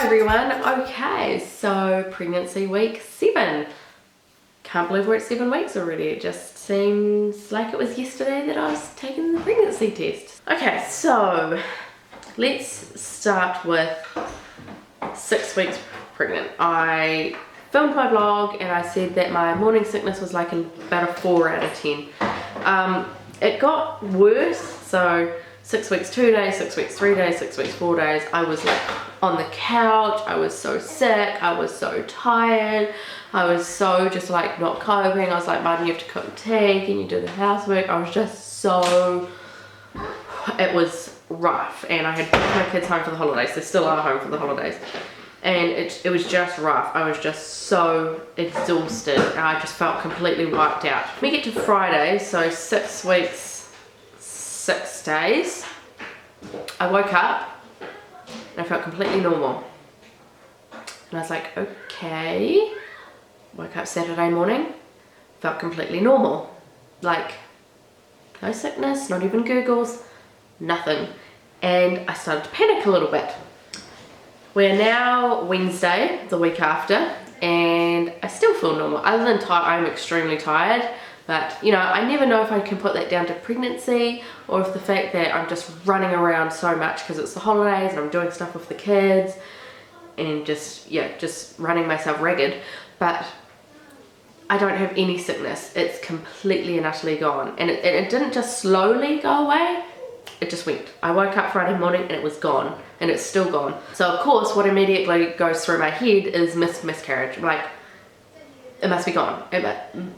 Hi everyone. Okay, so pregnancy week 7. Can't believe we're at 7 weeks already. It just seems like it was yesterday that I was taking the pregnancy test. Okay, so let's start with 6 weeks pregnant. I filmed my vlog and I said that my morning sickness was like about a 4 out of 10. It got worse, so 6 weeks 2 days, 6 weeks 3 days, 6 weeks 4 days. I was like on the couch, I was so sick, I was so tired, I was so just like not coping. I was like, Martin, you have to cook tea, can you do the housework? I was just so, it was rough. And I had brought my kids home for the holidays. They still are home for the holidays. And it was just rough. I was just so exhausted and I just felt completely wiped out. We get to Friday, so 6 weeks, 6 days. I woke up and I felt completely normal. And I was like, okay. Woke up Saturday morning, felt completely normal. Like, no sickness, not even gurgles, nothing. And I started to panic a little bit. We're now Wednesday, the week after, and I still feel normal. Other than tired, I'm extremely tired. But, you know, I never know if I can put that down to pregnancy or if the fact that I'm just running around so much because it's the holidays and I'm doing stuff with the kids and just running myself ragged. But I don't have any sickness. It's completely and utterly gone. And it didn't just slowly go away. It just went. I woke up Friday morning and it was gone. And it's still gone. So, of course, what immediately goes through my head is miscarriage. Like, it must be gone.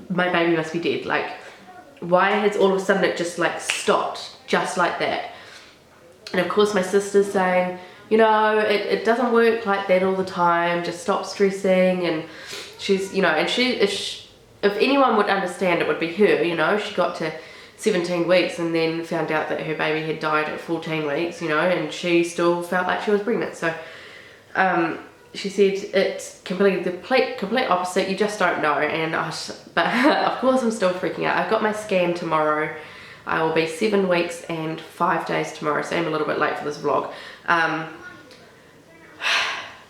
My baby must be dead. Like, why has all of a sudden it just like stopped just like that? And of course my sister's saying, you know, it doesn't work like that all the time. Just stop stressing. And she's, you know, and if anyone would understand, it would be her. You know, she got to 17 weeks and then found out that her baby had died at 14 weeks, you know, and she still felt like she was pregnant. So she said it's completely the complete opposite. You just don't know. And but of course I'm still freaking out. I've got my scan tomorrow. I will be 7 weeks and 5 days tomorrow, so I'm a little bit late for this vlog.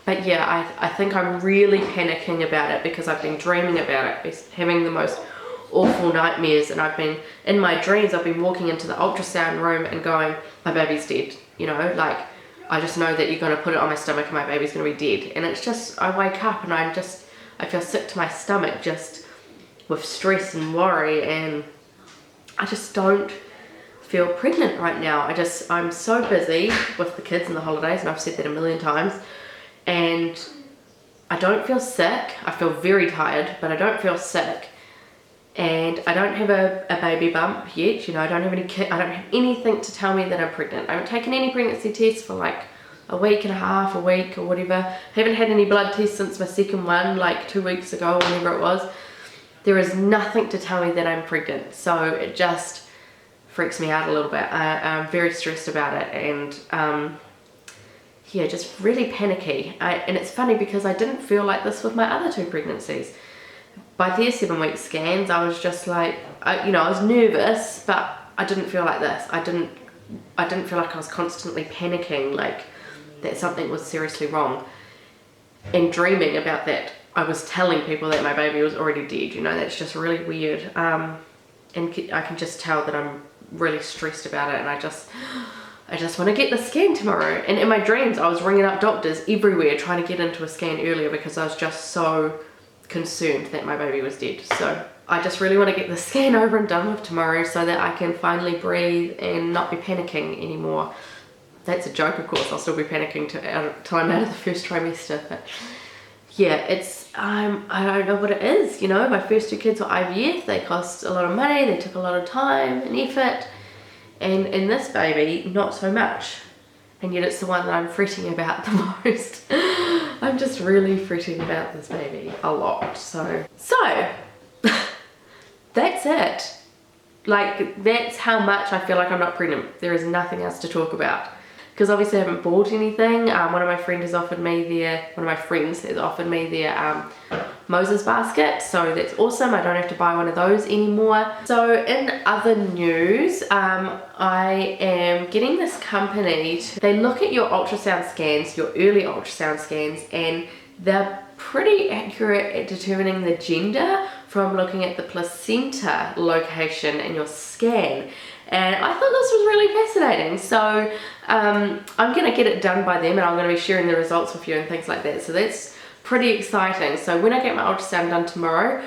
But yeah, I think I'm really panicking about it because I've been dreaming about it, having the most awful nightmares, and I've been, in my dreams, I've been walking into the ultrasound room and going, my baby's dead, you know, like, I just know that you're going to put it on my stomach and my baby's going to be dead. And it's just, I wake up and I feel sick to my stomach just with stress and worry, and I just don't feel pregnant right now. I'm so busy with the kids and the holidays, and I've said that a million times, and I don't feel sick. I feel very tired, but I don't feel sick. And I don't have a baby bump yet, you know, I don't have anything to tell me that I'm pregnant. I haven't taken any pregnancy tests for like a week and a half, a week or whatever. I haven't had any blood tests since my second one, like 2 weeks ago, whenever it was. There is nothing to tell me that I'm pregnant, so it just freaks me out a little bit. I'm very stressed about it, and yeah, just really panicky. And it's funny because I didn't feel like this with my other 2 pregnancies. By their 7 week scans, I was just like, I was nervous, but I didn't feel like this. I didn't feel like I was constantly panicking, like that something was seriously wrong. And dreaming about that, I was telling people that my baby was already dead, you know, that's just really weird. And I can just tell that I'm really stressed about it, and I just want to get the scan tomorrow. And in my dreams, I was ringing up doctors everywhere trying to get into a scan earlier because I was just so concerned that my baby was dead. So I just really want to get the scan over and done with tomorrow so that I can finally breathe and not be panicking anymore. That's a joke, of course. I'll still be panicking till I'm out of the first trimester. But yeah, it's I don't know what it is, you know. My first 2 kids were IVF. They cost a lot of money, they took a lot of time and effort, and in this baby, not so much. And yet it's the one that I'm fretting about the most. I'm just really fretting about this baby a lot. So that's it. Like, that's how much I feel like I'm not pregnant. There is nothing else to talk about. Because obviously I haven't bought anything. One of my friends has offered me their Moses basket, so that's awesome. I don't have to buy one of those anymore. So in other news, I am getting this company they look at your ultrasound scans, your early ultrasound scans, and they're pretty accurate at determining the gender from looking at the placenta location in your scan. And I thought this was really fascinating, so I'm going to get it done by them, and I'm going to be sharing the results with you and things like that, so that's pretty exciting. So when I get my ultrasound done tomorrow,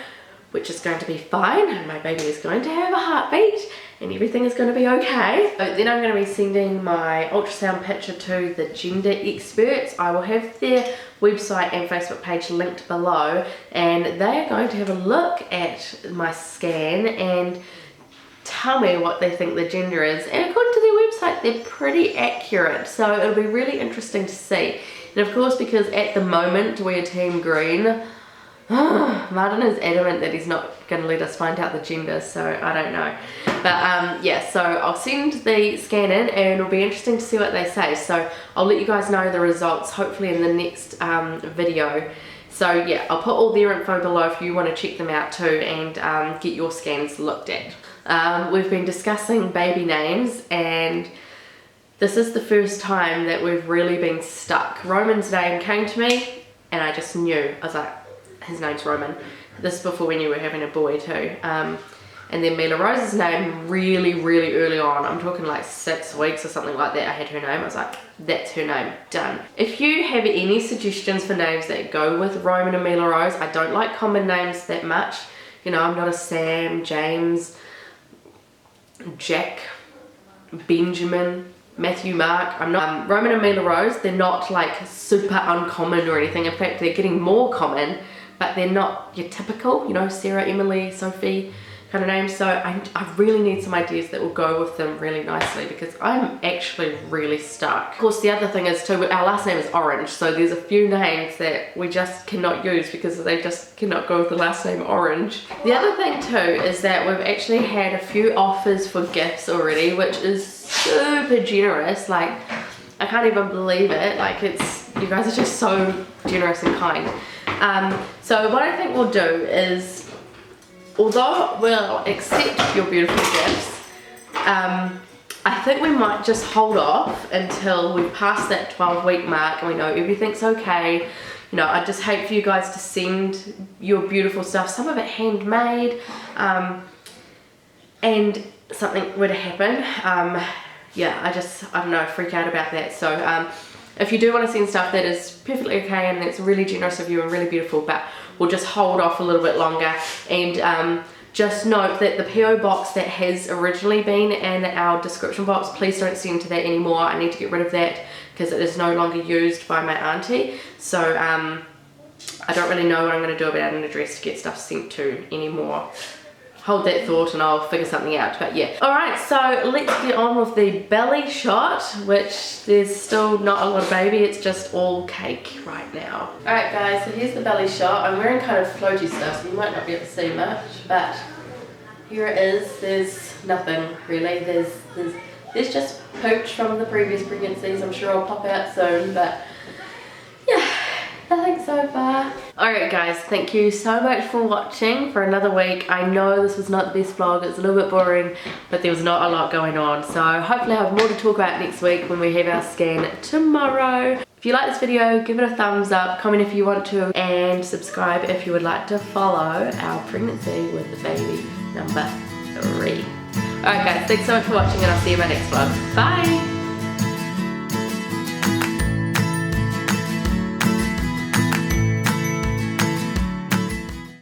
which is going to be fine, and my baby is going to have a heartbeat and everything is going to be okay. But then I'm going to be sending my ultrasound picture to the gender experts. I will have their website and Facebook page linked below, and they are going to have a look at my scan and tell me what they think the gender is. And according to their website, they're pretty accurate, so it'll be really interesting to see. And of course, because at the moment we're team green, Martin is adamant that he's not going to let us find out the gender, so I don't know. But yeah, so I'll send the scan in and it'll be interesting to see what they say. So I'll let you guys know the results hopefully in the next video. So yeah, I'll put all their info below if you want to check them out too and get your scans looked at. We've been discussing baby names, and this is the first time that we've really been stuck. Roman's name came to me and I just knew. I was like, his name's Roman. This is before we knew we were having a boy too. And then Mila Rose's name really early on, I'm talking like 6 weeks or something like that, I had her name. I was like, that's her name, done. If you have any suggestions for names that go with Roman and Mila Rose, I don't like common names that much. You know, I'm not a Sam, James, Jack, Benjamin, Matthew, Mark. I'm not. Roman and Mila Rose, they're not like super uncommon or anything. In fact, they're getting more common, but they're not your typical, you know, Sarah, Emily, Sophie kind of names. So I really need some ideas that will go with them really nicely, because I'm actually really stuck. Of course, the other thing is too, our last name is Orange, so there's a few names that we just cannot use because they just cannot go with the last name Orange. The other thing too is that we've actually had a few offers for gifts already, which is super generous. Like, I can't even believe it. Like, it's, you guys are just so generous and kind. So what I think we'll do is, although we'll accept your beautiful gifts, I think we might just hold off until we've passed that 12-week mark and we know everything's okay. You know, I just hate for you guys to send your beautiful stuff, some of it handmade, and something were to happen. Yeah, I don't know, freak out about that. So if you do want to send stuff, that is perfectly okay, and that's really generous of you and really beautiful, but we'll just hold off a little bit longer. And just note that the PO box that has originally been in our description box, please don't send to that anymore. I need to get rid of that because it is no longer used by my auntie. So I don't really know what I'm going to do about an address to get stuff sent to anymore. Hold that thought and I'll figure something out, but yeah. Alright, so let's get on with the belly shot, which there's still not a lot of baby, it's just all cake right now. Alright guys, so here's the belly shot. I'm wearing kind of floaty stuff, so you might not be able to see much, but here it is. There's nothing really. There's just pooch from the previous pregnancies. I'm sure I'll pop out soon, but yeah, nothing so far. Alright guys, thank you so much for watching for another week. I know this was not the best vlog, it's a little bit boring, but there was not a lot going on. So hopefully I'll have more to talk about next week when we have our scan tomorrow. If you like this video, give it a thumbs up, comment if you want to, and subscribe if you would like to follow our pregnancy with the baby number 3. Alright guys, thanks so much for watching, and I'll see you in my next vlog. Bye!